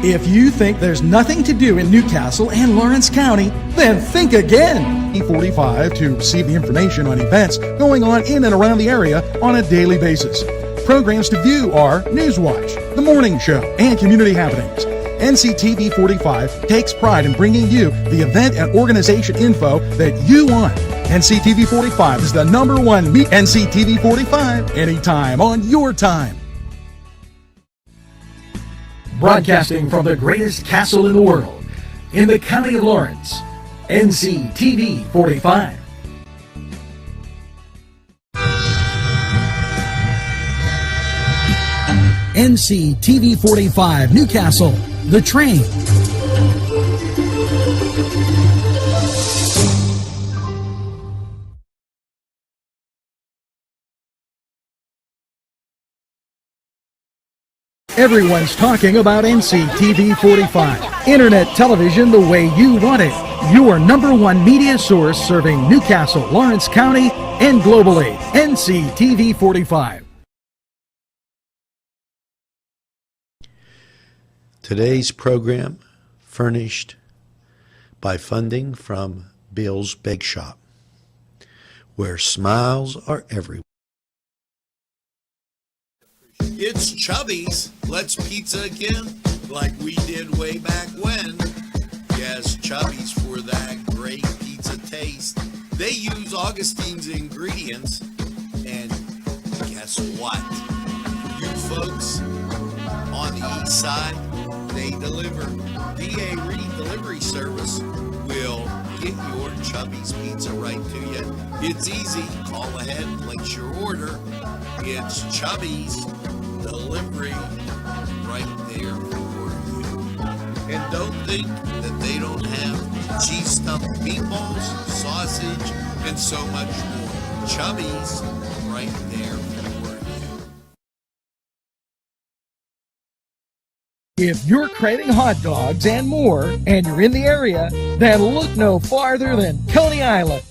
If you think there's nothing to do in Newcastle and Lawrence County, then think again. Nctv45 to see the information on events going on in and around the area on a daily basis. Programs to view are Newswatch, The Morning Show, and Community Happenings. Nctv45 takes pride in bringing you the event and organization info that you want. Nctv45 is the #1 meet Nctv45 anytime on your time. Broadcasting from the greatest castle in the world, in the county of Lawrence, Nctv45. Nctv45 Newcastle, The Train. Everyone's talking about Nctv45. Internet television the way you want it. Your #1 media source serving Newcastle, Lawrence County, and globally. Nctv45. Today's program furnished by funding from Bill's Bake Shop, where smiles are everywhere. It's Chubby's Let's Pizza again, like we did way back when. Yes, Chubby's for that great pizza taste. They use Augustine's ingredients, and guess what? You folks on the east side, they deliver. DA Reed Delivery Service will get your Chubby's Pizza right to you. It's easy. Call ahead, place your order. It's Chubby's Delivery right there for you. And don't think that they don't have cheese stuffed meatballs, sausage, and so much more. Chubby's right there for you. If you're craving hot dogs and more, and you're in the area, then look no farther than Coney Island.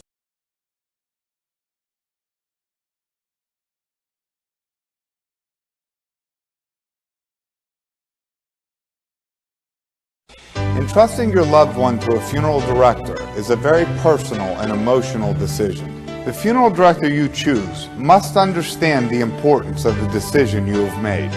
Entrusting your loved one to a funeral director is a very personal and emotional decision. The funeral director you choose must understand the importance of the decision you have made.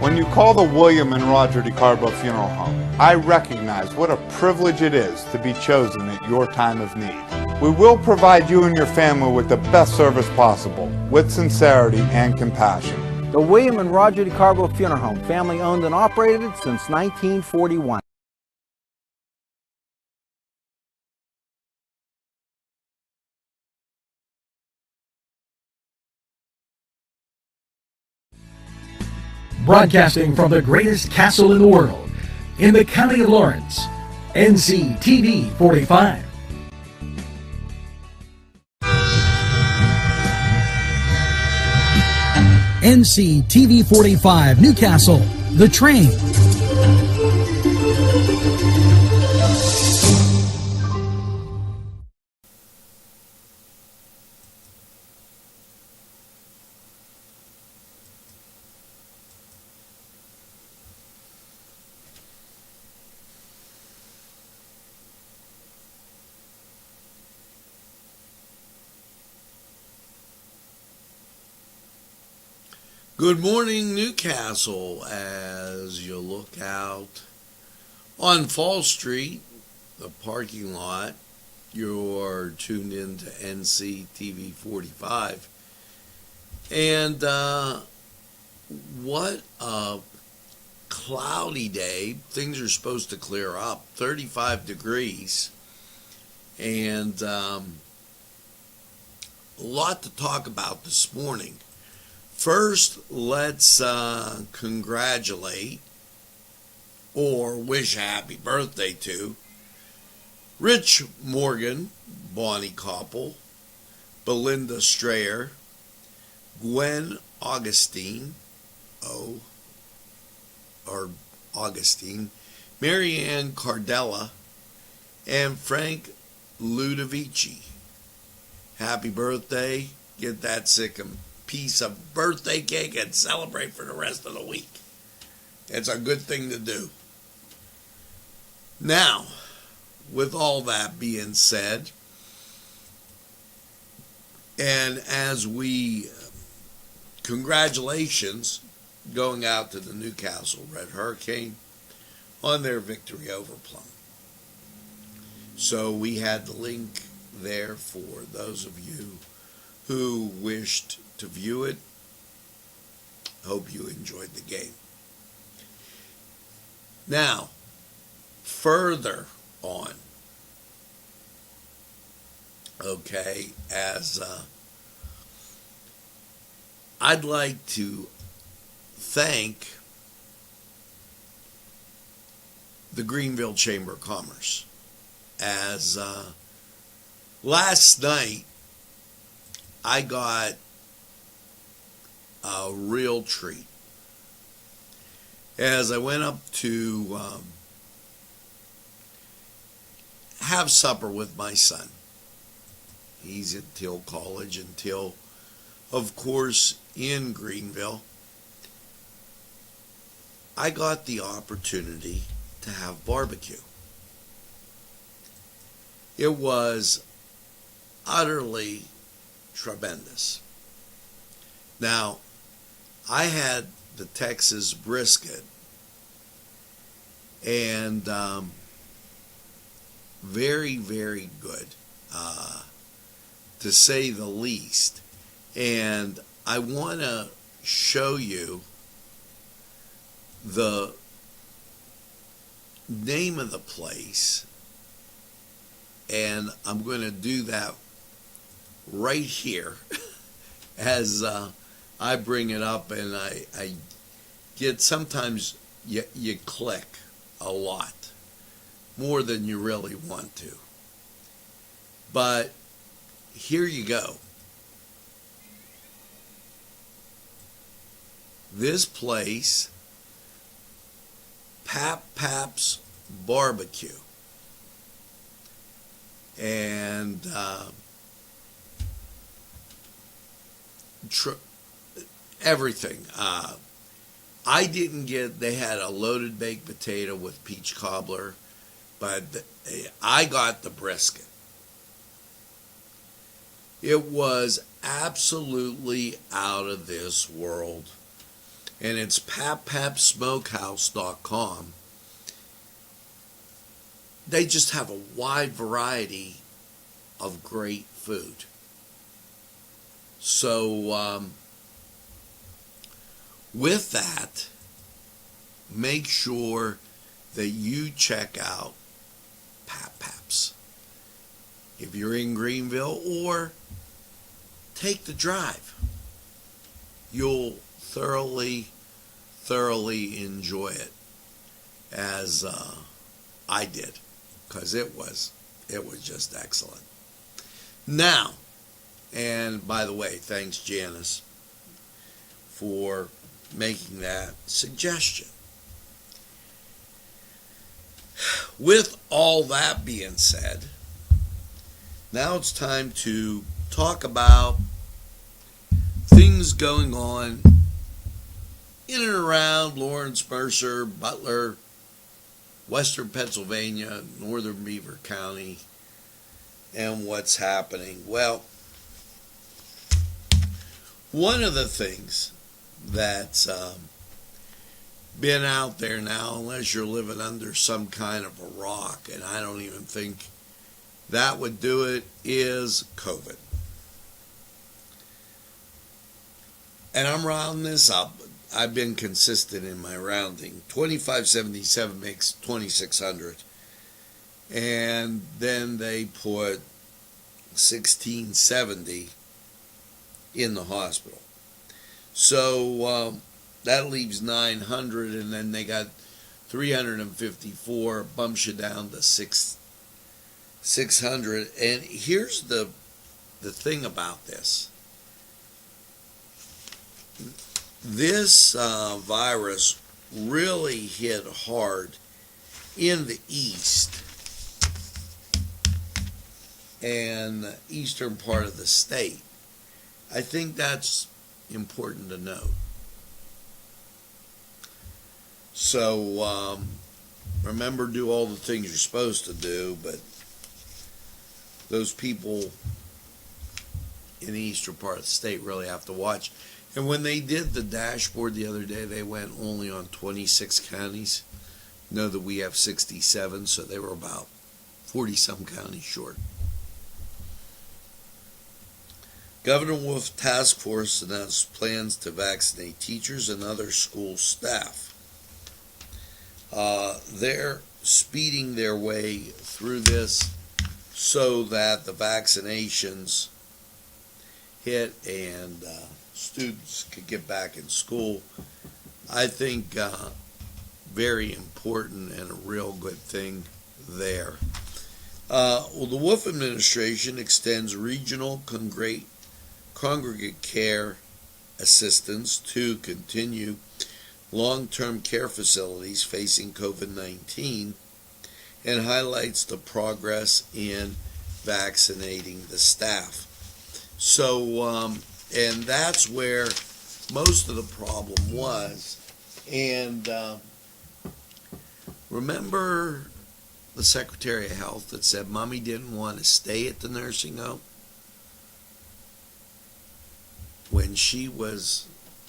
When you call the William and Roger DeCarbo Funeral Home, I recognize what a privilege it is to be chosen at your time of need. We will provide you and your family with the best service possible, with sincerity and compassion. The William and Roger DeCarbo Funeral Home, family owned and operated since 1941. Broadcasting from the greatest castle in the world, in the county of Lawrence, Nctv45. Nctv45 Newcastle, The Train. Good morning, Newcastle. As you look out on Fall Street, the parking lot, you're tuned in to Nctv45. And what a cloudy day. Things are supposed to clear up. 35 degrees. And a lot to talk about this morning. First, let's congratulate or wish a happy birthday to Rich Morgan, Bonnie Koppel, Belinda Strayer, Gwen Augustine, Marianne Cardella, and Frank Ludovici. Happy birthday. Get that sick'em piece of birthday cake and celebrate for the rest of the week. It's a good thing to do. Now, with all that being said, and as we, congratulations going out to the Newcastle Red Hurricane on their victory over Plum. So we had the link there for those of you who wished to view it. Hope you enjoyed the game. Now, further on, okay, as I'd like to thank the Greenville Chamber of Commerce, as last night I got a real treat as I went up to have supper with my son. He's at Till College, and Till, of course, in Greenville. I got the opportunity to have barbecue. It was utterly tremendous. Now, I had the Texas brisket, and very, very good, to say the least. And I want to show you the name of the place, and I'm going to do that right here as I bring it up, and I get, sometimes you click a lot more than you really want to, but here you go. This place, Pap's Barbecue, and everything. I didn't get, they had a loaded baked potato with peach cobbler, but I got the brisket. It was absolutely out of this world. And it's papsmokehouse.com. They just have a wide variety of great food. So, with that, make sure that you check out Pap's if you're in Greenville, or take the drive. You'll thoroughly enjoy it, as I did, because it was just excellent. Now, and by the way, thanks Janice for making that suggestion. With all that being said, now it's time to talk about things going on in and around Lawrence, Mercer, Butler, Western Pennsylvania, Northern Beaver County, and what's happening. Well, one of the things that's been out there now, unless you're living under some kind of a rock, and I don't even think that would do it, is COVID. And I'm rounding this up. I've been consistent in my rounding. 2577 makes 2600. And then they put 1670 in the hospital. So that leaves 900, and then they got 354, bumps you down to 600. And here's the thing about this. This virus really hit hard in the east and the eastern part of the state. I think that's important to note. So remember, do all the things you're supposed to do, but those people in the eastern part of the state really have to watch. And when they did the dashboard the other day, they went only on 26 counties. Know that we have 67, so they were about 40-some counties short. Governor Wolf Task Force announced plans to vaccinate teachers and other school staff. They're speeding their way through this so that the vaccinations hit and students could get back in school. I think very important and a real good thing there. Well, the Wolf administration extends regional congregate care assistance to continue long-term care facilities facing COVID-19 and highlights the progress in vaccinating the staff. So, and that's where most of the problem was. And remember the Secretary of Health that said Mommy didn't want to stay at the nursing home when she was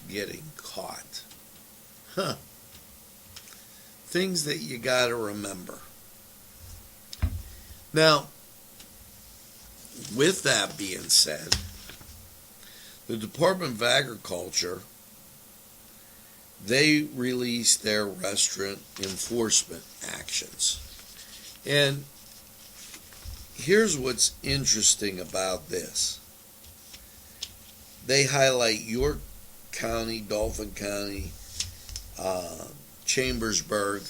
getting caught? Things that you got to remember. Now, with that being said, the Department of Agriculture, they released their restaurant enforcement actions. And here's what's interesting about this. They highlight York County, Dauphin County, Chambersburg.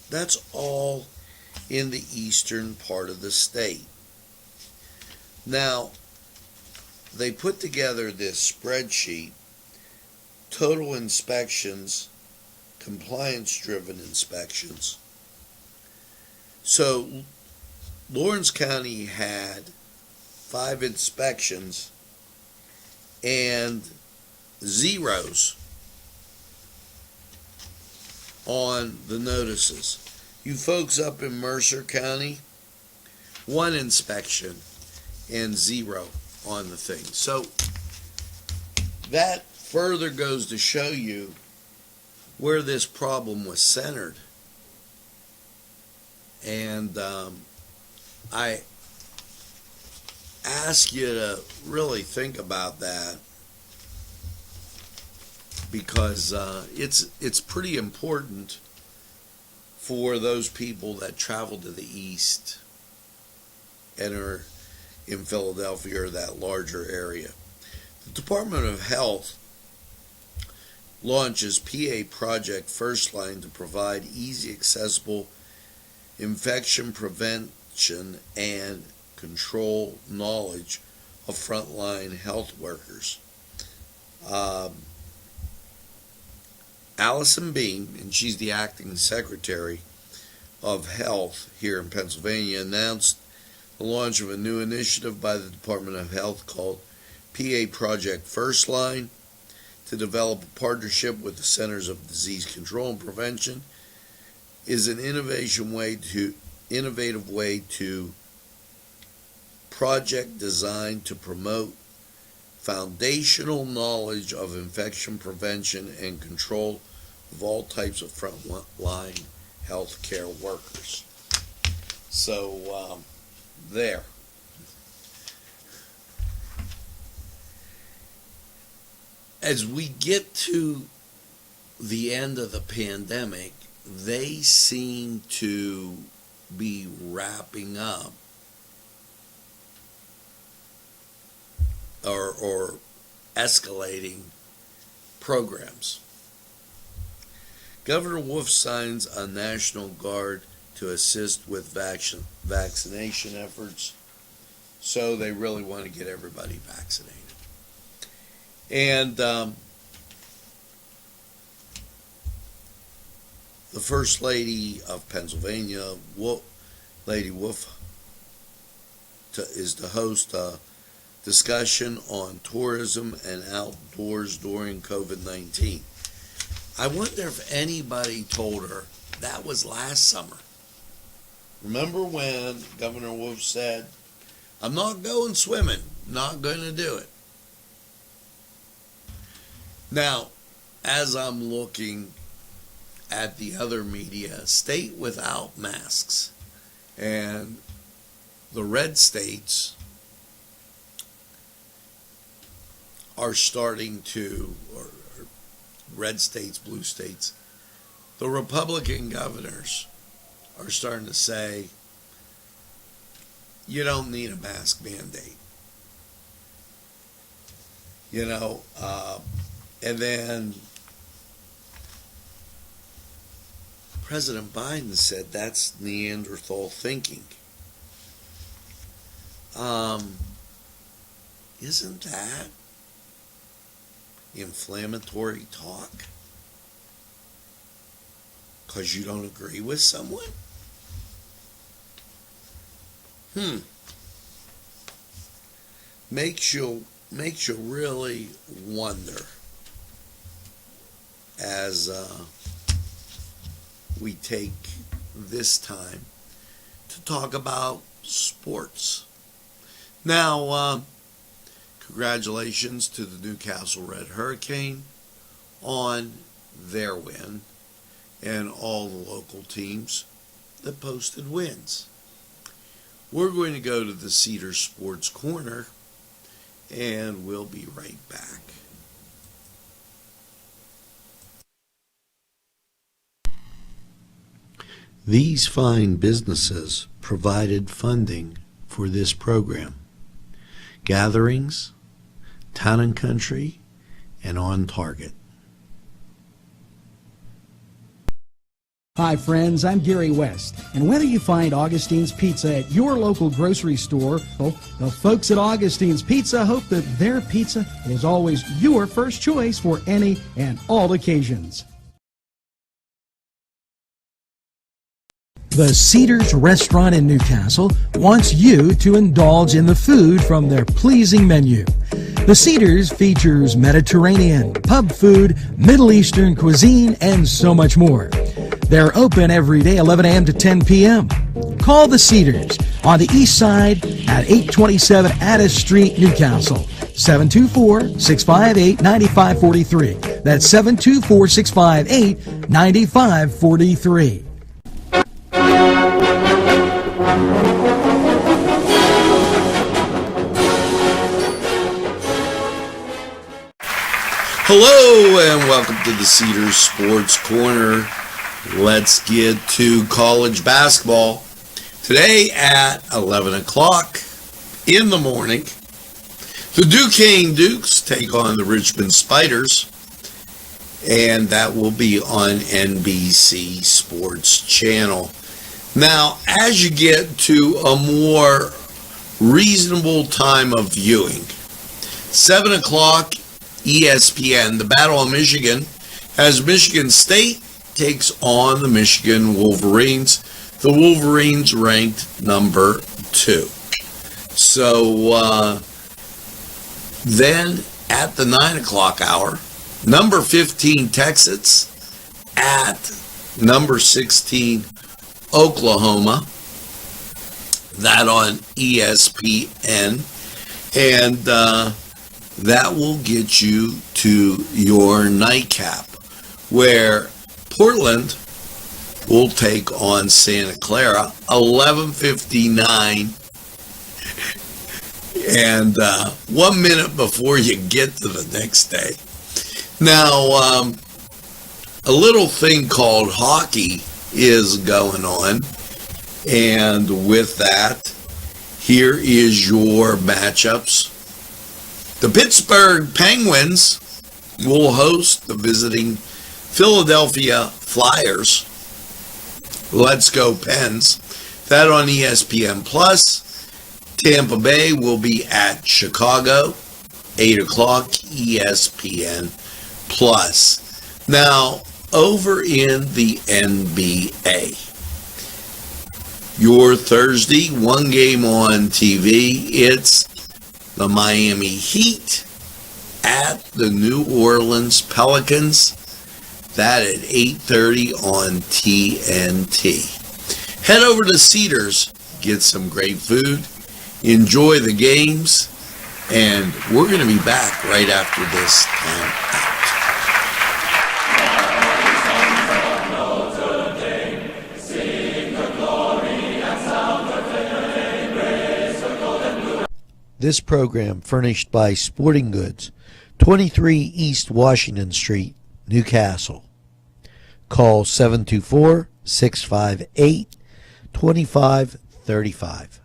That's all in the eastern part of the state. Now, they put together this spreadsheet, total inspections, compliance-driven inspections. So, Lawrence County had 5 inspections and zeros on the notices. You folks up in Mercer County, 1 inspection and 0 on the thing. So that further goes to show you where this problem was centered. And I ask you to really think about that, because it's pretty important for those people that travel to the east and are in Philadelphia or that larger area. The Department of Health launches PA Project First Line to provide easy, accessible infection prevention and control knowledge of frontline health workers. Allison Beam, and she's the acting secretary of health here in Pennsylvania, announced the launch of a new initiative by the Department of Health called PA Project First Line to develop a partnership with the Centers of Disease Control and Prevention. Is an innovative way to project designed to promote foundational knowledge of infection prevention and control of all types of frontline healthcare workers. So, there. As we get to the end of the pandemic, they seem to be wrapping up or escalating programs. Governor Wolf signs a National Guard to assist with vaccination efforts, so they really want to get everybody vaccinated. And the First Lady of Pennsylvania, Lady Wolf, is to host a discussion on tourism and outdoors during COVID-19. I wonder if anybody told her That was last summer. Remember when Governor Wolf said, I'm not going swimming, not going to do it. Now, as I'm looking at the other media, state without masks, and the red states are starting to, or red states, blue states, the Republican governors are starting to say, you don't need a mask mandate. You know, and then President Biden said that's Neanderthal thinking. Isn't that inflammatory talk? Because you don't agree with someone? Makes you really wonder as we take this time to talk about sports. Now, congratulations to the Newcastle Red Hurricane on their win and all the local teams that posted wins. We're going to go to the Cedar Sports Corner, and we'll be right back. These fine businesses provided funding for this program. Gatherings, Town and Country, and On Target. Hi friends, I'm Gary West, and whether you find Augustine's Pizza at your local grocery store, well, the folks at Augustine's Pizza hope that their pizza is always your first choice for any and all occasions. The Cedars Restaurant in Newcastle wants you to indulge in the food from their pleasing menu. The Cedars features Mediterranean, pub food, Middle Eastern cuisine, and so much more. They're open every day, 11 a.m. to 10 p.m. Call the Cedars on the east side at 827 Addis Street, Newcastle. 724-658-9543. That's 724-658-9543. Hello and welcome to the Cedars Sports Corner. Let's get to college basketball. Today at 11 o'clock in the morning, the Duquesne Dukes take on the Richmond Spiders, and that will be on NBC Sports Channel. Now, as you get to a more reasonable time of viewing, 7 o'clock ESPN, the Battle of Michigan, as Michigan State takes on the Michigan Wolverines. The Wolverines ranked number 2. So then at the 9 o'clock hour, number 15 Texas at number 16 Oklahoma. That on ESPN. And that will get you to your nightcap, where Portland will take on Santa Clara, 11:59, and 1 minute before you get to the next day. Now, a little thing called hockey is going on, and with that, here is your matchups. The Pittsburgh Penguins will host the visiting Philadelphia Flyers. Let's go Pens. That on ESPN Plus. Tampa Bay will be at Chicago, 8 o'clock ESPN Plus. Now, over in the NBA, your Thursday, one game on TV. It's the Miami Heat at the New Orleans Pelicans. That at 8:30 on TNT. Head over to Cedars, get some great food, enjoy the games, and we're going to be back right after this time out. This program furnished by Sporting Goods, 23 East Washington Street, Newcastle. Call 724-658-2535.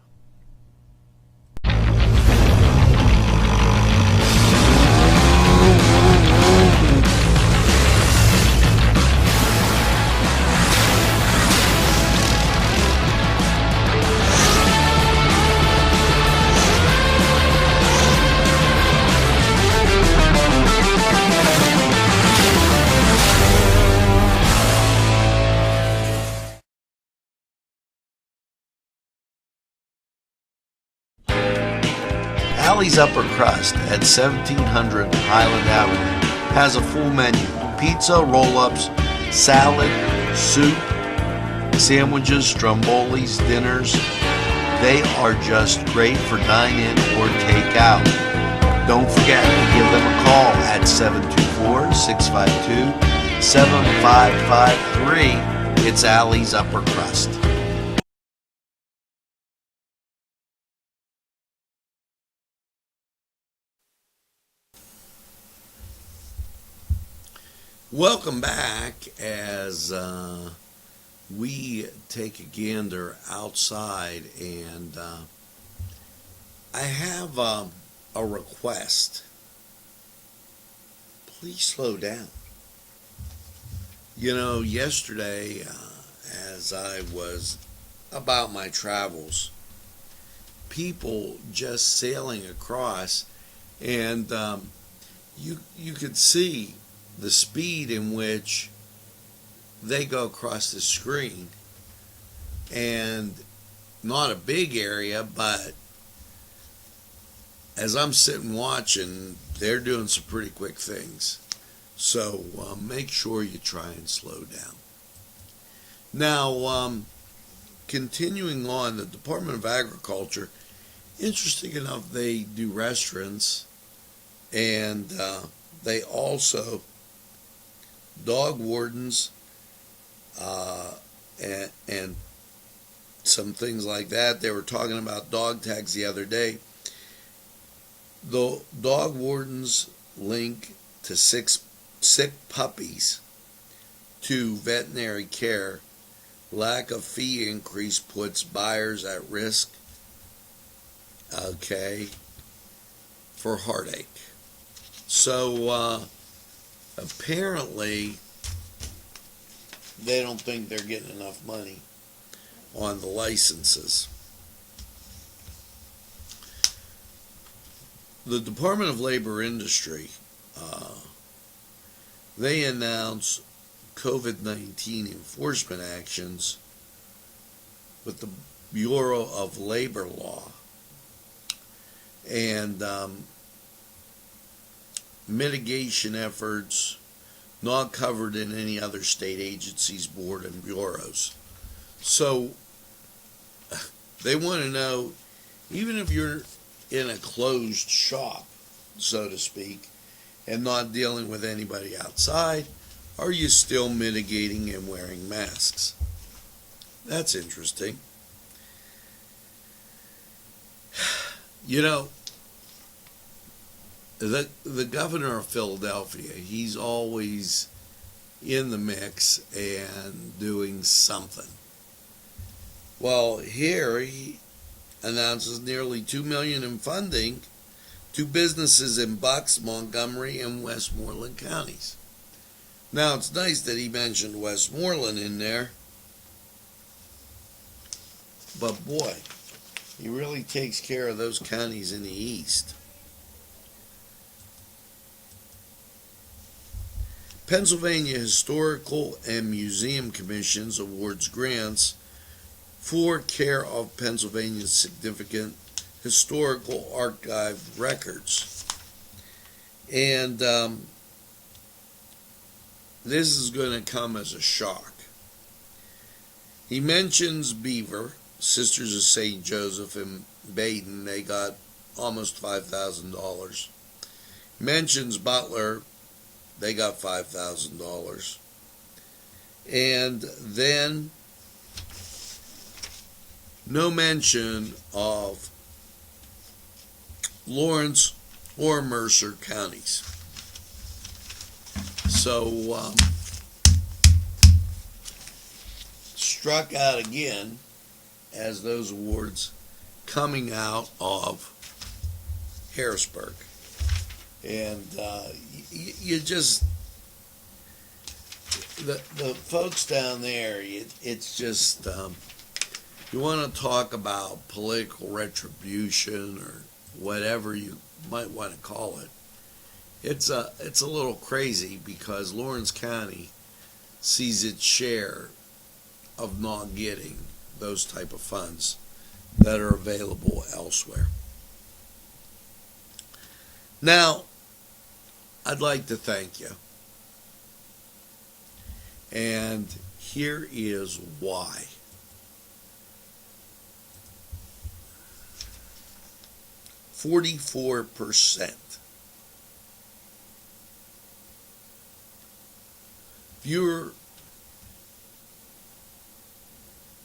Alley's Upper Crust at 1700 Highland Avenue has a full menu: pizza, roll-ups, salad, soup, sandwiches, strombolis, dinners. They are just great for dine-in or take-out. Don't forget to give them a call at 724-652-7553. It's Alley's Upper Crust. Welcome back as we take a gander outside, and I have a request. Please slow down. You know, yesterday as I was about my travels, people just sailing across, and you could see the speed in which they go across the screen, and not a big area, but as I'm sitting watching, they're doing some pretty quick things. So make sure you try and slow down. Now, continuing on, the Department of Agriculture, interesting enough, they do restaurants, and they also dog wardens and some things like that. They were talking about dog tags the other day. The dog wardens link to sick puppies to veterinary care. Lack of fee increase puts buyers at risk, for heartache. So apparently they don't think they're getting enough money on the licenses. The Department of Labor Industry, they announced COVID-19 enforcement actions with the Bureau of Labor Law, and mitigation efforts not covered in any other state agencies, board, and bureaus. So they want to know, even if you're in a closed shop, so to speak, and not dealing with anybody outside, are you still mitigating and wearing masks? That's interesting. You know, the governor of Philadelphia, he's always in the mix and doing something. Well, here he announces nearly $2 million in funding to businesses in Bucks, Montgomery, and Westmoreland counties. Now, it's nice that he mentioned Westmoreland in there, but boy, he really takes care of those counties in the east. Pennsylvania Historical and Museum Commissions awards grants for care of Pennsylvania's significant historical archived records. And this is going to come as a shock. He mentions Beaver, Sisters of St. Joseph in Baden. They got almost $5,000. Mentions Butler. They got $5,000. And then no mention of Lawrence or Mercer counties. So, struck out again as those awards coming out of Harrisburg. And you just, the folks down there, it's just, you want to talk about political retribution or whatever you might want to call it. It's a little crazy because Lawrence County sees its share of not getting those type of funds that are available elsewhere. Now, I'd like to thank you. And here is why. %. Viewer,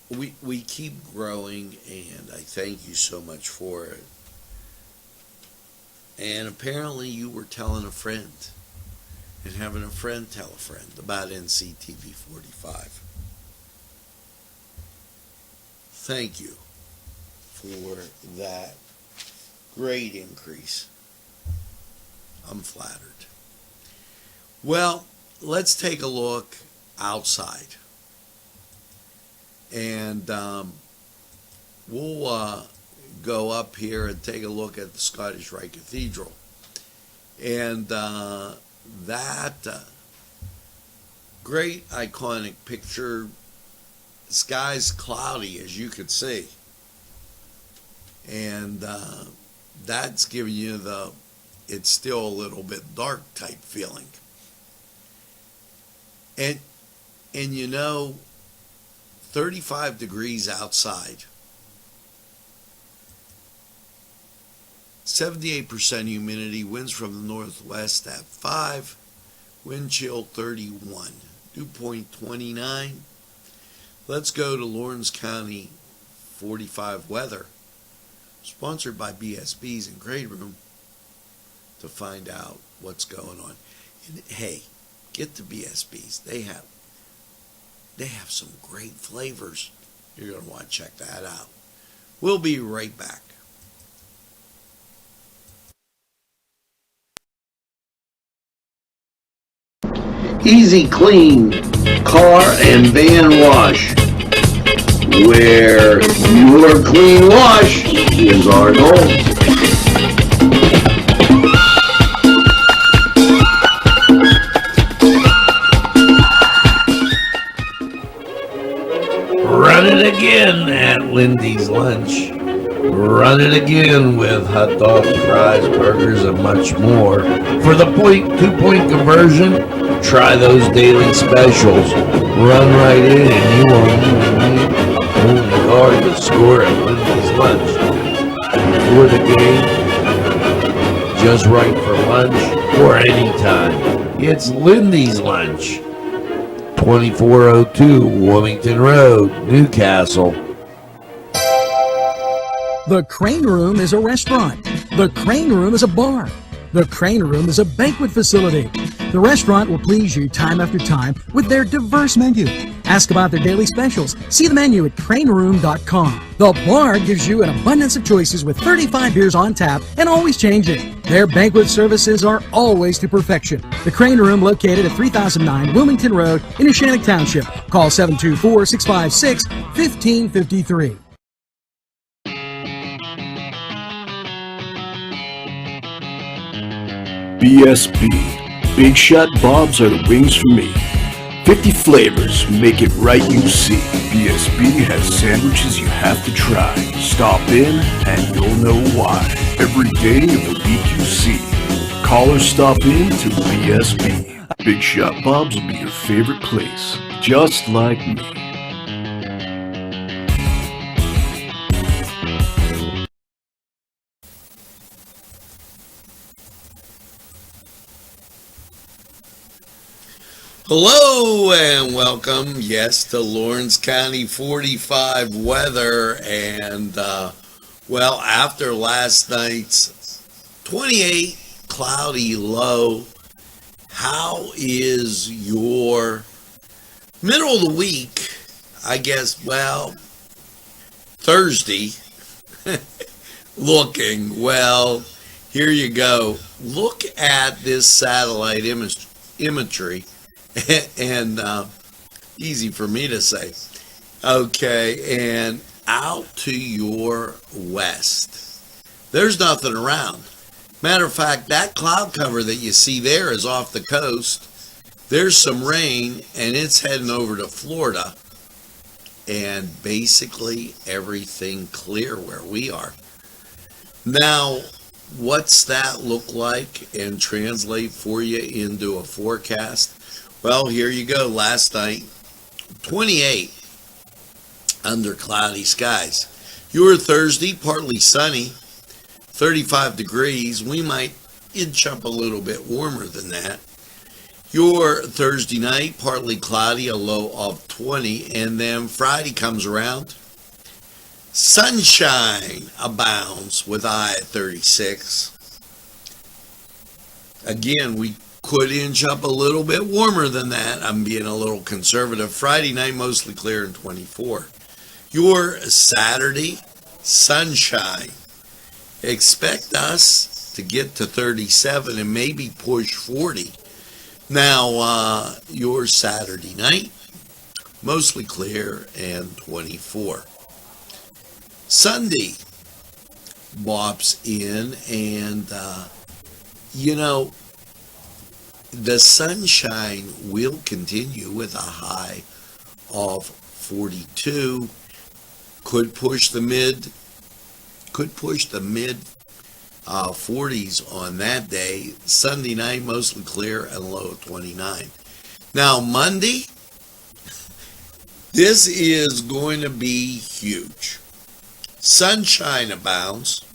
we keep growing, and I thank you so much for it. And apparently you were telling a friend and having a friend tell a friend about Nctv45. Thank you for that great increase. I'm flattered. Well, let's take a look outside. And we'll go up here and take a look at the Scottish Rite Cathedral. And that great iconic picture, the sky's cloudy as you could see. And that's giving you it's still a little bit dark type feeling. And you know, 35 degrees outside, 78% humidity, winds from the northwest at 5, wind chill 31, dew point 29. Let's go to Lawrence County 45 weather, sponsored by BSB's and Grade Room, to find out what's going on. And hey, get the BSB's. They have some great flavors. You're going to want to check that out. We'll be right back. Easy Clean Car and Van Wash, where your clean wash is our goal. Run it again at Lindy's Lunch. Run it again with hot dogs, fries, burgers, and much more. For the 2-point conversion, try those daily specials. Run right in and you won't even need only guard to score at Lindy's Lunch. For the game, just right for lunch, or anytime. It's Lindy's Lunch. 2402 Wilmington Road, Newcastle. The Crane Room is a restaurant. The Crane Room is a bar. The Crane Room is a banquet facility. The restaurant will please you time after time with their diverse menu. Ask about their daily specials. See the menu at craneroom.com. The bar gives you an abundance of choices with 35 beers on tap and always changing. Their banquet services are always to perfection. The Crane Room, located at 3009 Wilmington Road in Neshannock Township. Call 724-656-1553. BSB. Big Shot Bobs are the wings for me. 50 flavors, make it right, you see. BSB has sandwiches you have to try. Stop in and you'll know why. Every day of the week you see. Call or stop in to BSB. Big Shot Bob's will be your favorite place, just like me. Hello and welcome, yes, to Lawrence County 45 weather. And, well, after last night's 28 cloudy low, how is your middle of the week, I guess, well, Thursday, looking? Well, here you go. Look at this satellite imagery. And easy for me to say. Okay, and out to your west, there's nothing around. Matter of fact, that cloud cover that you see there is off the coast. There's some rain, and it's heading over to Florida. And basically everything clear where we are. Now, what's that look like and translate for you into a forecast? Well, here you go. Last night, 28 under cloudy skies. Your Thursday, partly sunny, 35 degrees. We might inch up a little bit warmer than that. Your Thursday night, partly cloudy, a low of 20. And then Friday comes around. Sunshine abounds with a high at 36. Again, we could inch up a little bit warmer than that. I'm being a little conservative. Friday night, mostly clear and 24. Your Saturday, sunshine. Expect us to get to 37 and maybe push 40. Now, your Saturday night, mostly clear and 24. Sunday, bops in, and, the sunshine will continue with a high of 42. Could push the mid 40s on that day. Sunday night, mostly clear and low of 29. Now, Monday, this is going to be huge. Sunshine abounds,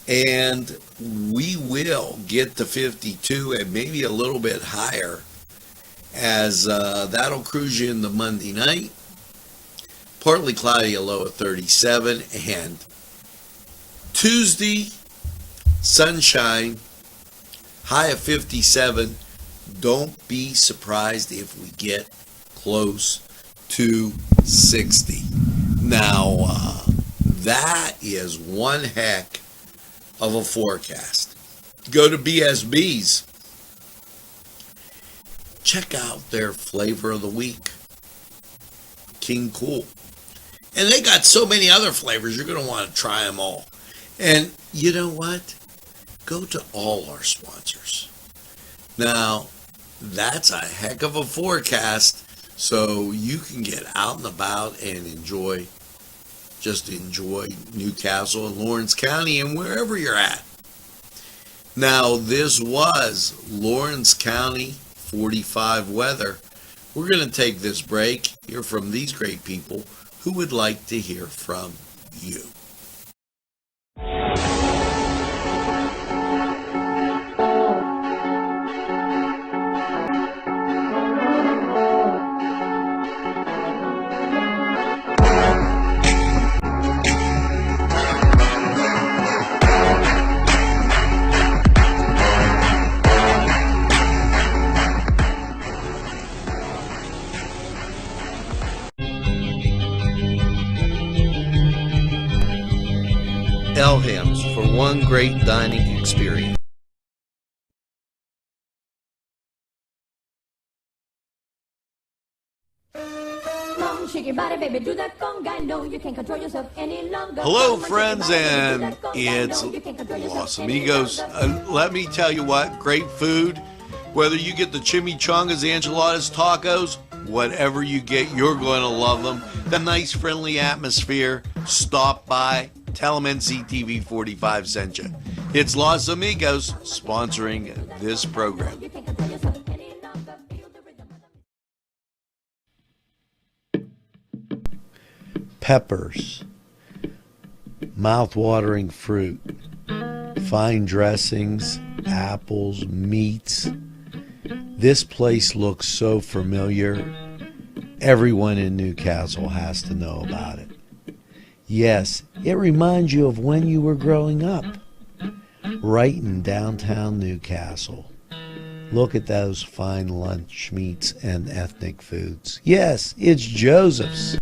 and we will get to 52 and maybe a little bit higher, as that'll cruise you into Monday night. Partly cloudy, a low of 37. And Tuesday, sunshine, high of 57. Don't be surprised if we get close to 60. Now, that is one heck of a forecast. Go to BSB's. Check out their flavor of the week, King Cool. And they got so many other flavors, you're going to want to try them all. And you know what? Go to all our sponsors. Now, that's a heck of a forecast, so you can get out and about and enjoy Newcastle and Lawrence County and wherever you're at. Now, this was Lawrence County 45 weather. We're going to take this break, hear from these great people who would like to hear from you. Elham's for one great dining experience. Hello, friends, and it's Los Amigos. Let me tell you what, great food. Whether you get the chimichangas, enchiladas, tacos, whatever you get, you're going to love them. The nice, friendly atmosphere. Stop by. Tell them Nctv45 sent you. It's Los Amigos sponsoring this program. Peppers, mouth-watering fruit, fine dressings, apples, meats. This place looks so familiar. Everyone in Newcastle has to know about it. Yes, it reminds you of when you were growing up, right in downtown Newcastle. Look at those fine lunch meats and ethnic foods. Yes, it's Joseph's.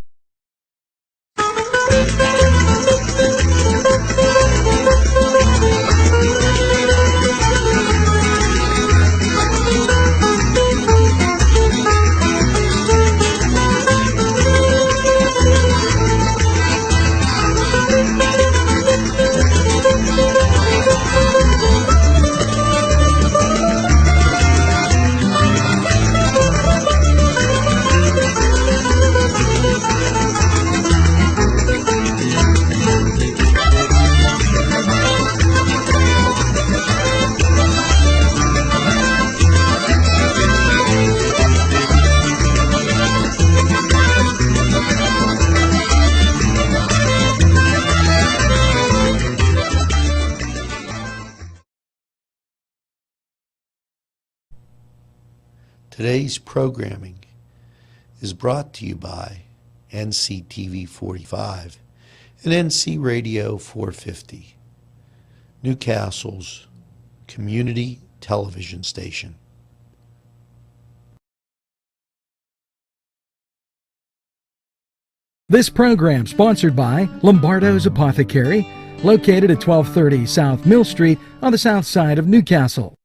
Today's programming is brought to you by Nctv45 and NC Radio 450, Newcastle's community television station. This program sponsored by Lombardo's Apothecary, located at 1230 South Mill Street on the south side of Newcastle.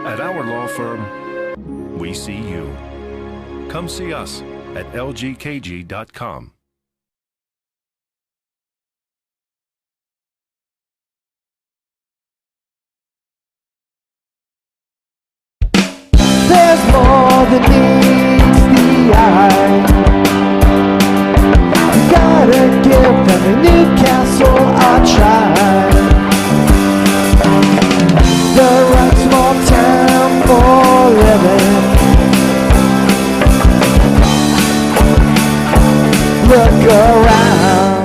At our law firm, we see you. Come see us at lgkg.com. There's more than meets the eye. I gotta give them a Newcastle a try. The right small town for living. Look around.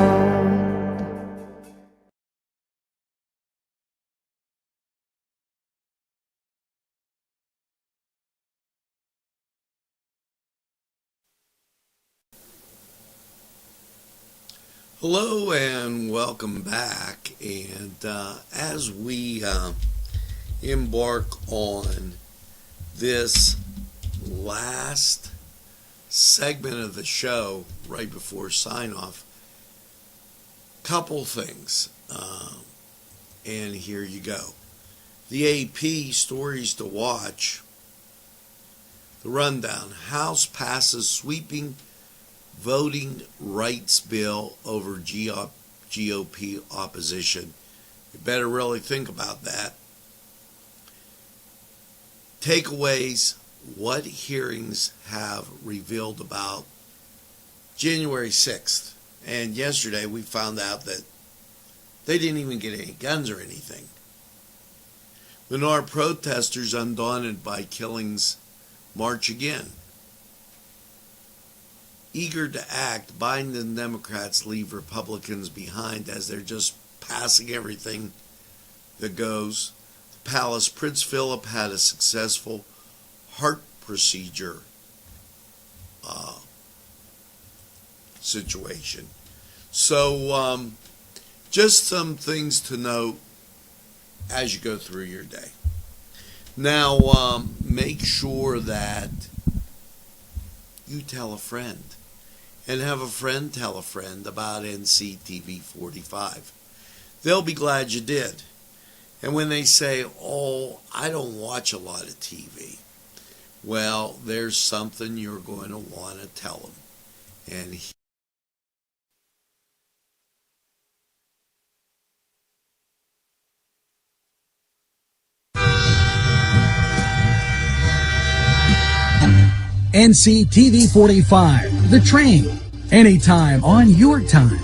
Hello and welcome back. And as we embark on this last segment of the show right before sign off, couple things, and here you go. The AP stories to watch. The rundown: House passes sweeping voting rights bill over GOP opposition. You better really think about that. Takeaways: what hearings have revealed about January 6th. And yesterday we found out that they didn't even get any guns or anything. Menard protesters undaunted by killings march again. Eager to act, Biden and Democrats leave Republicans behind as they're just passing everything that goes. The Palace: Prince Philip had a successful heart procedure situation. So just some things to note as you go through your day. Now, make sure that you tell a friend, and have a friend tell a friend about Nctv45. They'll be glad you did. And when they say, oh, I don't watch a lot of TV, well, there's something you're going to want to tell them. And NCTV45, The Train, Anytime on your time.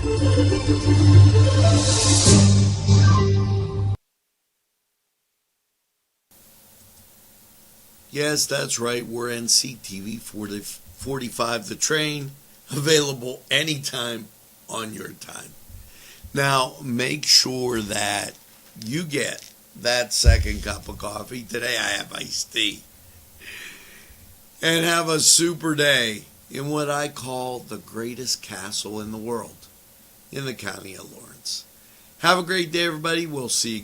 Yes, that's right. We're Nctv45 The Train, available anytime on your time. Now, make sure that you get that second cup of coffee. Today I have iced tea. And have a super day in what I call the greatest castle in the world, in the county of Lawrence. Have a great day, everybody. We'll see you again.